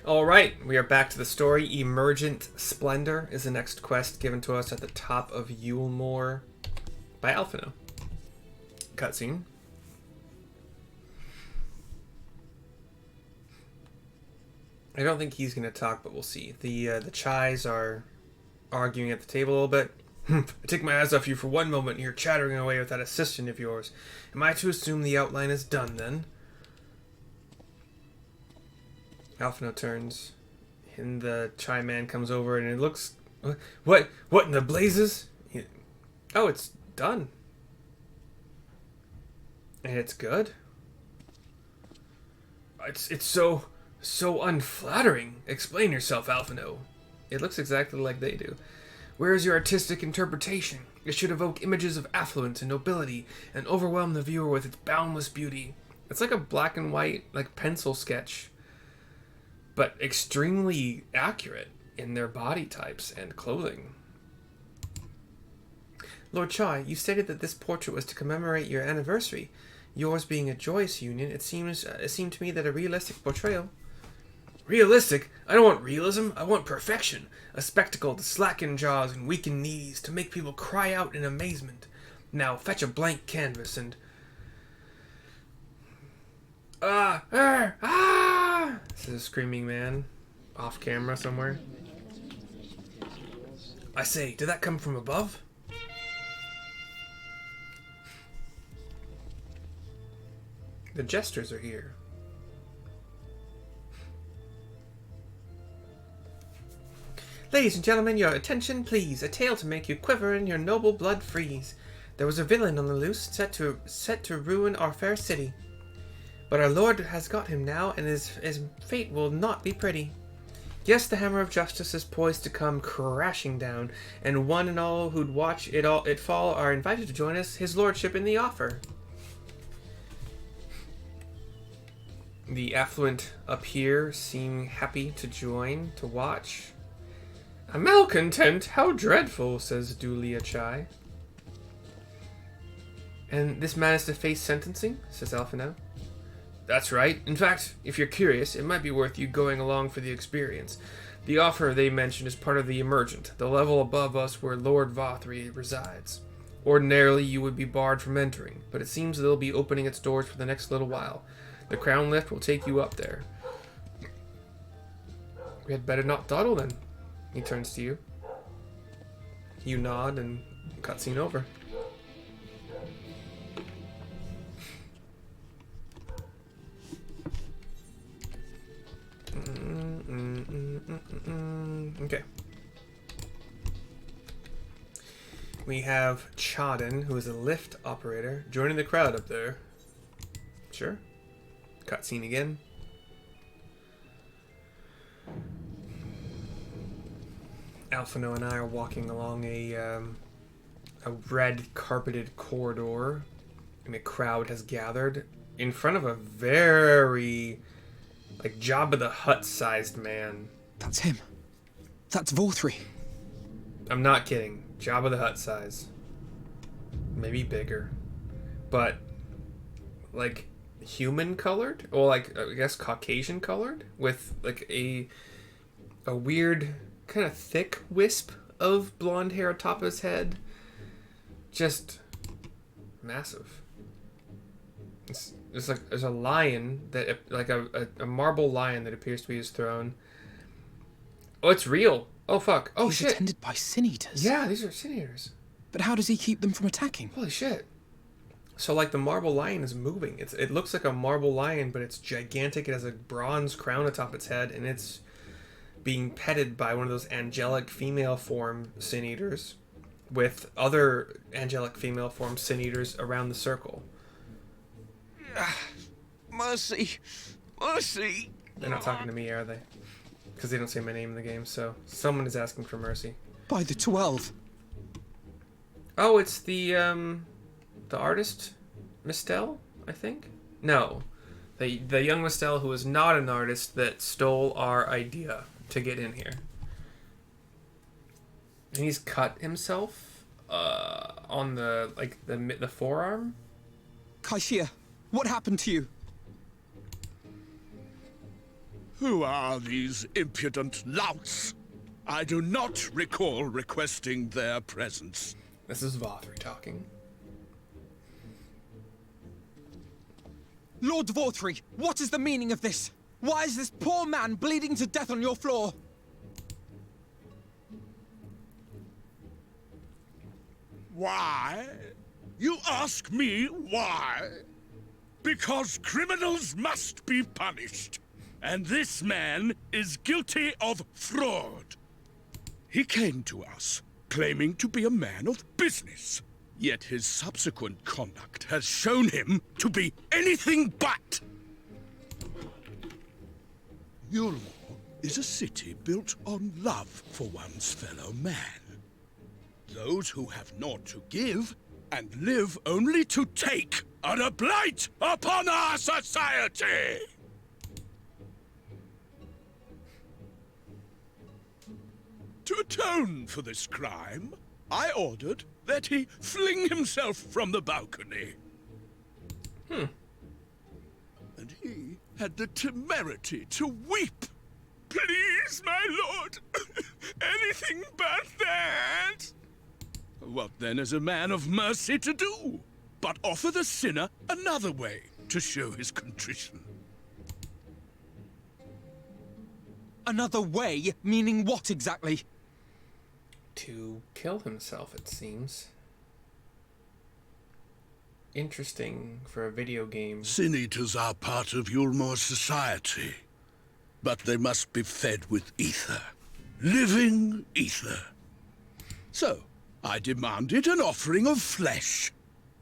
Alright, we are back to the story. Emergent Splendor is the next quest given to us at the top of Yulemoor by Alphinaud. Cutscene. I don't think he's going to talk, but we'll see. The Chais are arguing at the table a little bit. I take my eyes off you for one moment and you're chattering away with that assistant of yours. Am I to assume the outline is done then? Alphinaud turns, and the Chai man comes over, and it looks... What in the blazes? Oh, it's done. And it's good? It's so unflattering. Explain yourself, Alphinaud. It looks exactly like they do. Where is your artistic interpretation? It should evoke images of affluence and nobility, and overwhelm the viewer with its boundless beauty. It's like a black and white, like pencil sketch, but extremely accurate in their body types and clothing. Lord Chai, you stated that this portrait was to commemorate your anniversary. Yours being a joyous union, it seemed to me that a realistic portrayal... Realistic? I don't want realism, I want perfection. A spectacle to slacken jaws and weaken knees, to make people cry out in amazement. Now, fetch a blank canvas and... This is a screaming man, off camera somewhere. I say, did that come from above? The Jesters are here. Ladies and gentlemen, your attention, please. A tale to make you quiver and your noble blood freeze. There was a villain on the loose, set to ruin our fair city. But our lord has got him now, and his fate will not be pretty. Yes, the hammer of justice is poised to come crashing down, and one and all who'd watch it fall are invited to join us, his lordship, in the offer. The affluent up here seem happy to join, to watch. A malcontent, how dreadful, says Dulia Chai. And this man is to face sentencing, says Alphinaud. That's right. In fact, if you're curious, it might be worth you going along for the experience. The offer they mentioned is part of the Emergent, the level above us where Lord Vauthry resides. Ordinarily, you would be barred from entering, but it seems they'll be opening its doors for the next little while. The crown lift will take you up there. We had better not dawdle then. He turns to you. You nod and cutscene over. Okay. We have Chaden, who is a lift operator, joining the crowd up there. Sure. Cutscene again. Alphinaud and I are walking along a red carpeted corridor, and a crowd has gathered in front of a very, like, Jabba the Hutt-sized man. That's him. That's Vauthry. I'm not kidding. Jabba the Hutt size. Maybe bigger. But, like, human colored? Or, like, I guess Caucasian colored? With, like, a weird, kind of thick wisp of blonde hair atop of his head. Just massive. It's like there's a lion that, like a marble lion that appears to be his throne. Oh, it's real. Oh fuck. Oh shit. He's attended by sin eaters. Yeah, these are sin eaters. But how does he keep them from attacking? Holy shit. So like the marble lion is moving. It looks like a marble lion, but it's gigantic. It has a bronze crown atop its head, and it's being petted by one of those angelic female form sin eaters, with other angelic female form sin eaters around the circle. Mercy. Mercy. They're not talking to me, are they? Because they don't say my name in the game, so someone is asking for mercy. By the 12. Oh, it's the artist, Mystel, I think? No. The young Mystel who is not an artist that stole our idea to get in here. And he's cut himself on the forearm. Kaishia, what happened to you? Who are these impudent louts? I do not recall requesting their presence. This is Vauthry talking. Lord Vauthry, what is the meaning of this? Why is this poor man bleeding to death on your floor? Why? You ask me why? Because criminals must be punished. And this man is guilty of fraud. He came to us, claiming to be a man of business. Yet his subsequent conduct has shown him to be anything but. Yulmore is a city built on love for one's fellow man. Those who have naught to give and live only to take are a blight upon our society! To atone for this crime, I ordered that he fling himself from the balcony. And he had the temerity to weep. Please, my lord, anything but that. What then is a man of mercy to do? But offer the sinner another way to show his contrition. Another way? Meaning what exactly? To kill himself, it seems. Interesting for a video game. Sin eaters are part of Yulmore's society, but they must be fed with ether. Living ether. So, I demanded an offering of flesh,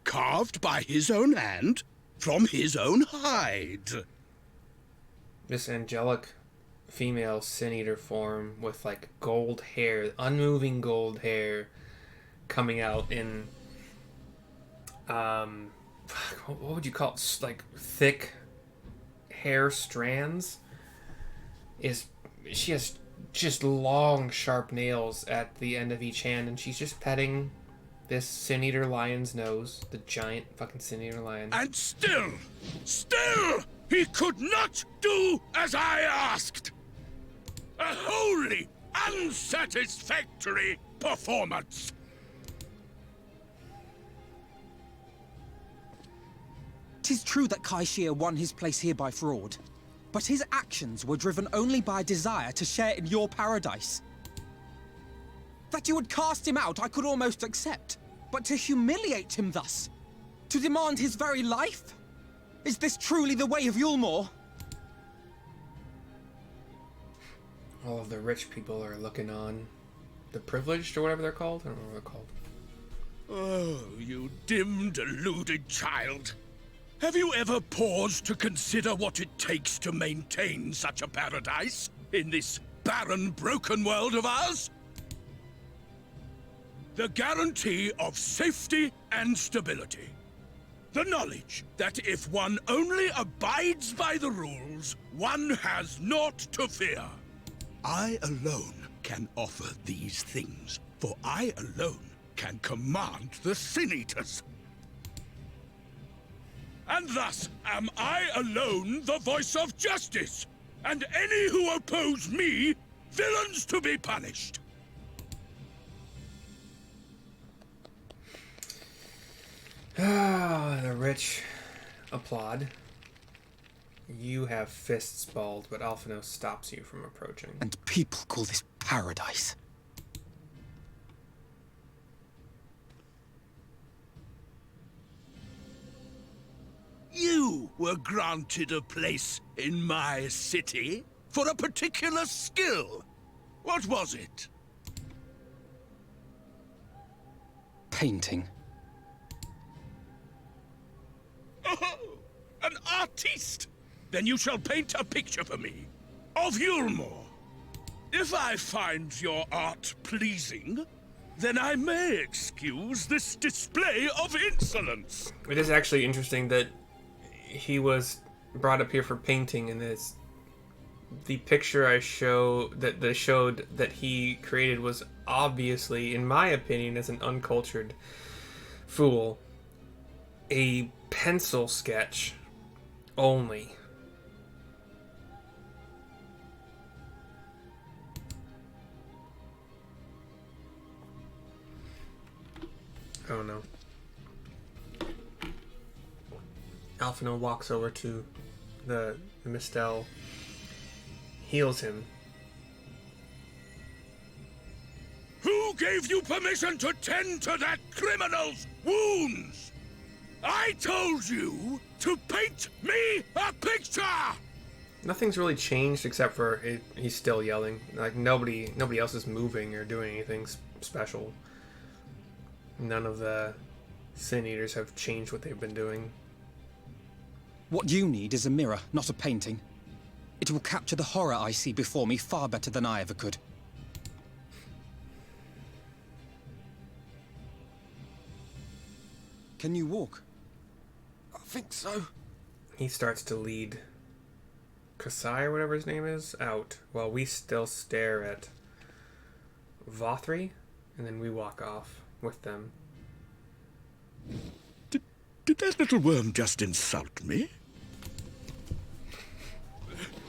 carved by his own hand, from his own hide. This angelic female sin eater form with like gold hair, unmoving gold hair, coming out in what would you call it? Like thick hair strands. She has just long sharp nails at the end of each hand, and she's just petting this sin eater lion's nose, the giant fucking sin eater lion. And still, he could not do as I asked. A wholly unsatisfactory performance. 'Tis true that Kaishia won his place here by fraud, but his actions were driven only by a desire to share in your paradise. That you would cast him out I could almost accept, but to humiliate him thus, to demand his very life? Is this truly the way of Yulmore? All of the rich people are looking on. The privileged, or whatever they're called? I don't know what they're called. Oh, you dim, deluded child. Have you ever paused to consider what it takes to maintain such a paradise in this barren, broken world of ours? The guarantee of safety and stability. The knowledge that if one only abides by the rules, one has naught to fear. I alone can offer these things, for I alone can command the Sin Eaters. And thus am I alone the voice of justice, and any who oppose me, villains to be punished. Ah, the rich applaud. You have fists balled, but Alphinaud stops you from approaching. And people call this paradise. You were granted a place in my city for a particular skill. What was it? Painting. Oh, an artiste! Then you shall paint a picture for me of Yulmore. If I find your art pleasing, then I may excuse this display of insolence. It is actually interesting that he was brought up here for painting, and the picture I showed that he created was obviously, in my opinion, as an uncultured fool, a pencil sketch only. Oh no. Alphinaud walks over to the Mystel, heals him. Who gave you permission to tend to that criminal's wounds? I told you to paint me a picture! Nothing's really changed except for he's still yelling. Like nobody else is moving or doing anything special. None of the Sin Eaters have changed what they've been doing. What you need is a mirror, not a painting. It will capture the horror I see before me far better than I ever could. Can you walk? I think so. He starts to lead Kasai, or whatever his name is, out, while we still stare at Vauthry, and then we walk off with them. Did that little worm just insult me?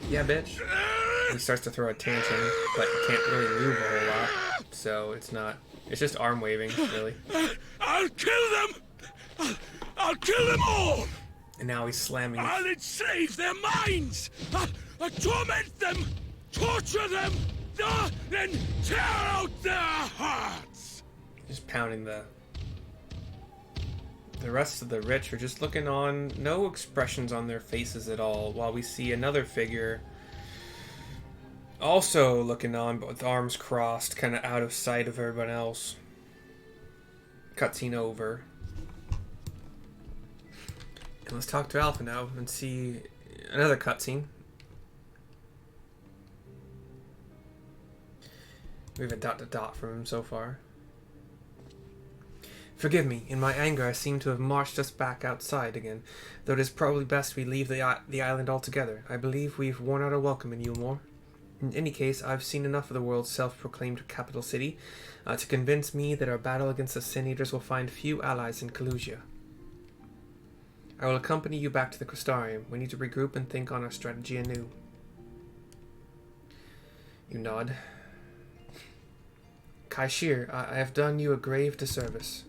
Yeah, bitch. He starts to throw a tantrum, but can't really move a whole lot, so it's just arm waving, really. I'll kill them! I'll kill them all! And now he's slamming. I'll enslave their minds! I'll torment them! Torture them! Then tear out their hearts! Just pounding the rest of the rich are just looking on, no expressions on their faces at all, while we see another figure also looking on, but with arms crossed, kind of out of sight of everyone else. Cutscene over. And let's talk to Alphinaud and see another cutscene. We have a dot from him so far. Forgive me, in my anger I seem to have marched us back outside again, though it is probably best we leave the island altogether. I believe we've worn out our welcome in Eulmore. In any case, I've seen enough of the world's self-proclaimed capital city to convince me that our battle against the Sin Eaters will find few allies in Kalusia. I will accompany you back to the Crystarium. We need to regroup and think on our strategy anew. You nod. Kaishir, I have done you a grave disservice.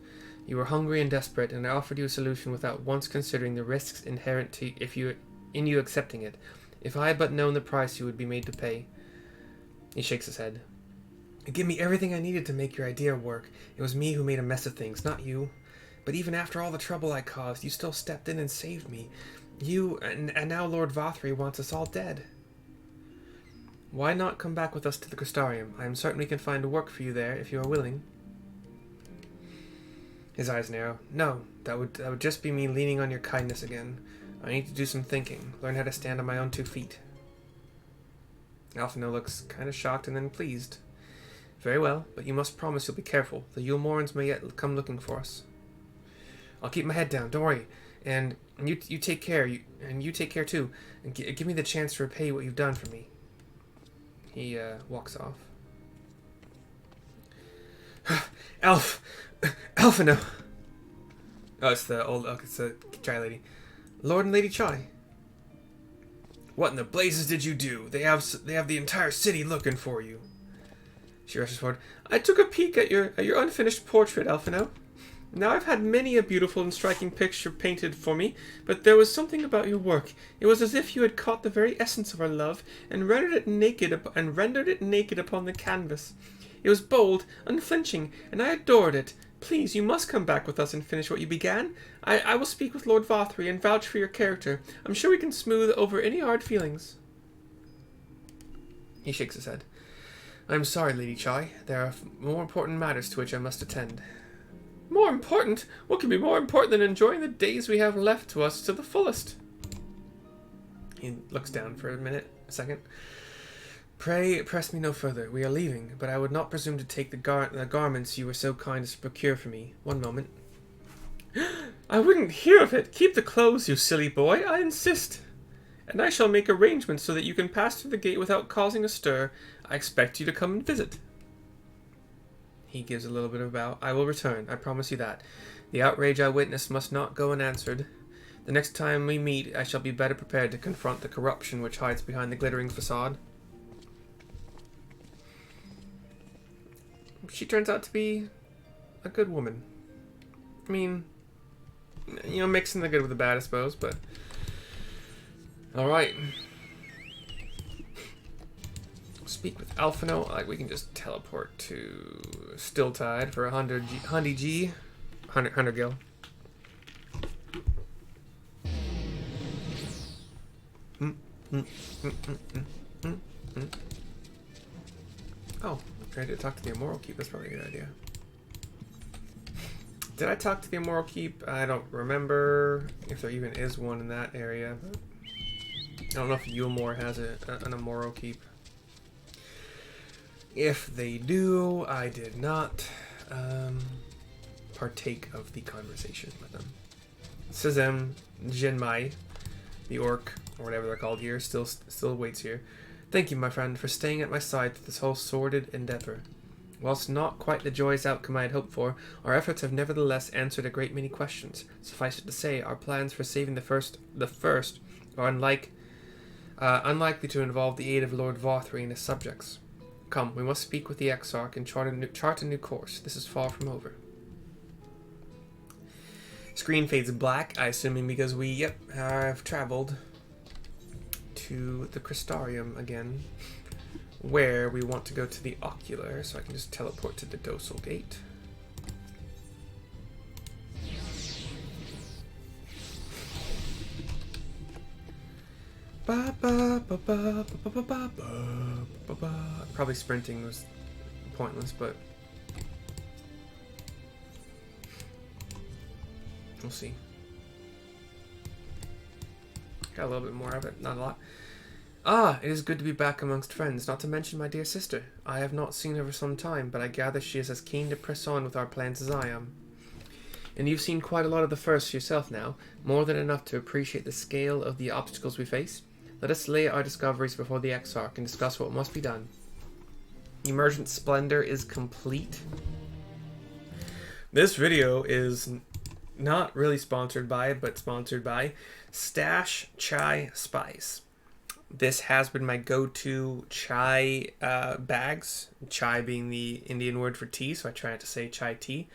You were hungry and desperate, and I offered you a solution without once considering the risks inherent in you accepting it. If I had but known the price you would be made to pay. He shakes his head. You gave me everything I needed to make your idea work. It was me who made a mess of things, not you. But even after all the trouble I caused, you still stepped in and saved me. You, and now Lord Vauthry wants us all dead. Why not come back with us to the Crystarium? I am certain we can find work for you there, if you are willing. His eyes narrow. No, that would just be me leaning on your kindness again. I need to do some thinking, learn how to stand on my own 2 feet. Alphinaud looks kind of shocked and then pleased. Very well, but you must promise you'll be careful. The Eulmorans may yet come looking for us. I'll keep my head down, don't worry. And you take care, you take care too. And give me the chance to repay what you've done for me. He walks off. Alphinaud! Oh, it's the Chai lady. Lord and Lady Chai. What in the blazes did you do? They have the entire city looking for you. She rushes forward. I took a peek at your unfinished portrait, Alphinaud. Now I've had many a beautiful and striking picture painted for me, but there was something about your work. It was as if you had caught the very essence of our love and rendered it naked upon the canvas. It was bold, unflinching, and I adored it. Please, you must come back with us and finish what you began. I will speak with Lord Vauthry and vouch for your character. I'm sure we can smooth over any hard feelings. He shakes his head. I'm sorry, Lady Chai. There are more important matters to which I must attend. More important? What could be more important than enjoying the days we have left to us to the fullest? He looks down for a second. Pray press me no further. We are leaving, but I would not presume to take the garments you were so kind as to procure for me. One moment. I wouldn't hear of it. Keep the clothes, you silly boy. I insist. And I shall make arrangements so that you can pass through the gate without causing a stir. I expect you to come and visit. He gives a little bit of a bow. I will return. I promise you that. The outrage I witnessed must not go unanswered. The next time we meet, I shall be better prepared to confront the corruption which hides behind the glittering facade. She turns out to be a good woman. I mean, you know, mixing the good with the bad, I suppose, but... Alright. Speak with Alphinaud. Like, we can just teleport to Stilltide for 100 G. 100 gil. Oh, I did talk to the Immoral Keep. That's probably a good idea. Did I talk to the Immoral Keep? I don't remember if there even is one in that area. But I don't know if Eulmore has an Immoral Keep. If they do, I did not partake of the conversation with them. Sazem Jinmai, the orc, or whatever they're called here, still waits here. Thank you, my friend, for staying at my side through this whole sordid endeavor. Whilst not quite the joyous outcome I had hoped for, our efforts have nevertheless answered a great many questions. Suffice it to say, our plans for saving the first are unlikely to involve the aid of Lord Vauthry and his subjects. Come, we must speak with the Exarch and chart a new course. This is far from over. Screen fades black, I assuming because we, have traveled to the Crystarium again, where we want to go to the Ocular, so I can just teleport to the Docile Gate. Probably sprinting was pointless, but we'll see. Got a little bit more of it, not a lot. Ah, it is good to be back amongst friends, not to mention my dear sister. I have not seen her for some time, but I gather she is as keen to press on with our plans as I am. And you've seen quite a lot of the first yourself now, more than enough to appreciate the scale of the obstacles we face. Let us lay our discoveries before the Exarch and discuss what must be done. Emergent Splendor is complete. This video is not really sponsored by, but sponsored by Stash Chai Spice. This has been my go-to chai bags. Chai being the Indian word for tea, so I try not to say chai tea.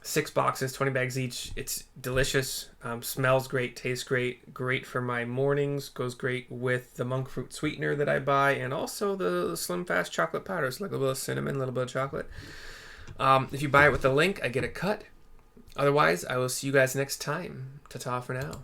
6 boxes, 20 bags each. It's delicious, smells great, tastes great, great for my mornings, goes great with the MonkFruit Sweetener that I buy, and also the SlimFast Chocolate Powder. It's like a little bit of cinnamon, a little bit of chocolate. If you buy it with the link, I get a cut. Otherwise, I will see you guys next time. Ta-ta for now.